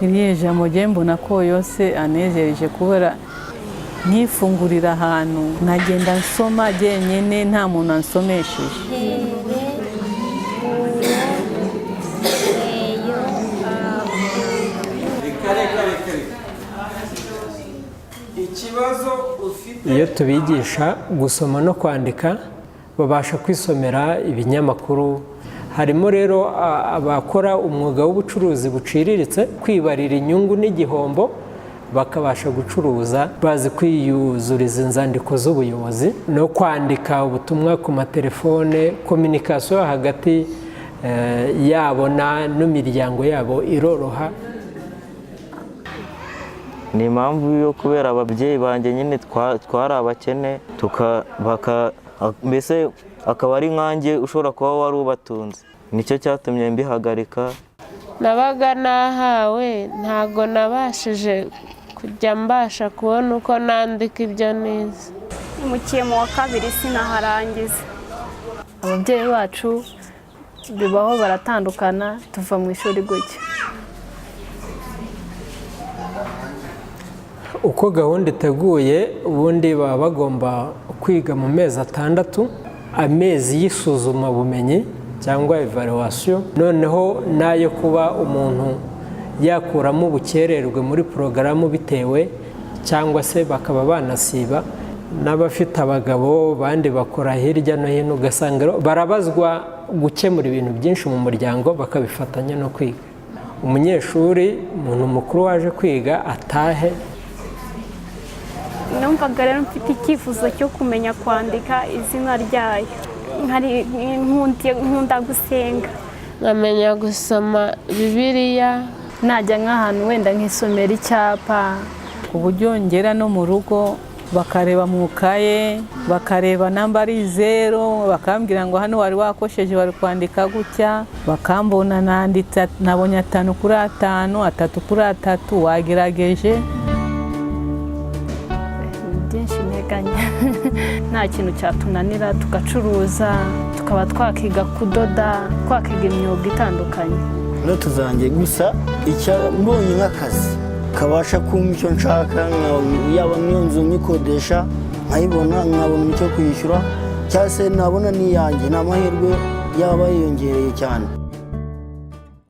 iriya jambo njye mbona ko yose anejereje kubera nkifungurira ahantu nagenda nsoma jyenyine nta muntu ansomesheje. Iyo tubigisha gusoma no kwandika babasha kwisomera ibinyamakuru. Harimo rero abakora umwuga w'ubucuruzi buciriritse kwibarira inyungu n'igihombo bakabasha gucuruza bazi kwiyuzuriza inzandiko z'ubuyobozi no kwandika ubutumwa ku matelefone. Kominikasiyo hagati yabo n'imiryango yabo iroroha. Ni impamvu yo kubera ababyeyi banjye nyine twari abakene mbese akaba ari nkanjye ushobora kuba wari ubatunze, nicyo cyatumye mbihagarika. Nabaga nahawe ntago nabashije kujya mbasha kubona uko nandika ibyo nize. Mukiye mu wa kabiri sinaharangiza. Ababyeyi bacu bibaho baratandukana tuva mu ishuri gutya. Uko gahunda iteguye ubundi baba bagomba kwiga mu mezi 6, amezi y'isuzuma bumenyi cyangwa evaluation, noneho nayo kuba umuntu yakuramo ubukererwe muri porogaramu bitewe cyangwa se bakaba banasiba. N'abafite abagabo bandi bakora hirya no hino ugasanga barabazwa gukemura ibintu byinshi mu muryango bakabifatanya no kwiga. Umunyeshuri umuntu mukuru waje kwiga atahe. Numvaga rero mfite icyifuzo cyo kumenya kwandika izina ryayo. Nkunda gusenga, nkamenya gusoma Bibiliya. Najya nk'ahantu wenda nkisomera icyapa ku buryo ngera no mu rugo bakareba mu kaye bakareba namba ari 0 bakambwira ngo hano wari wakosheje wari kwandika gutya, bakambona nanditse nabonye 5 kuri 5, 3 kuri 3 wagerageje. Nta kintu cyatunanira tugacuruza tukaba twakiga kudoda, twakiga imyuga itandukanye. No tuzange gusa mbonye nk'akazi kabasha kumpa icyo nshaka, yaba niyo nzu nyikodesha nkayibona nkabona icyo kwishyura cyangwa se nabona n'iyanjye, ni amahirwe yaba yiyongereye cyane.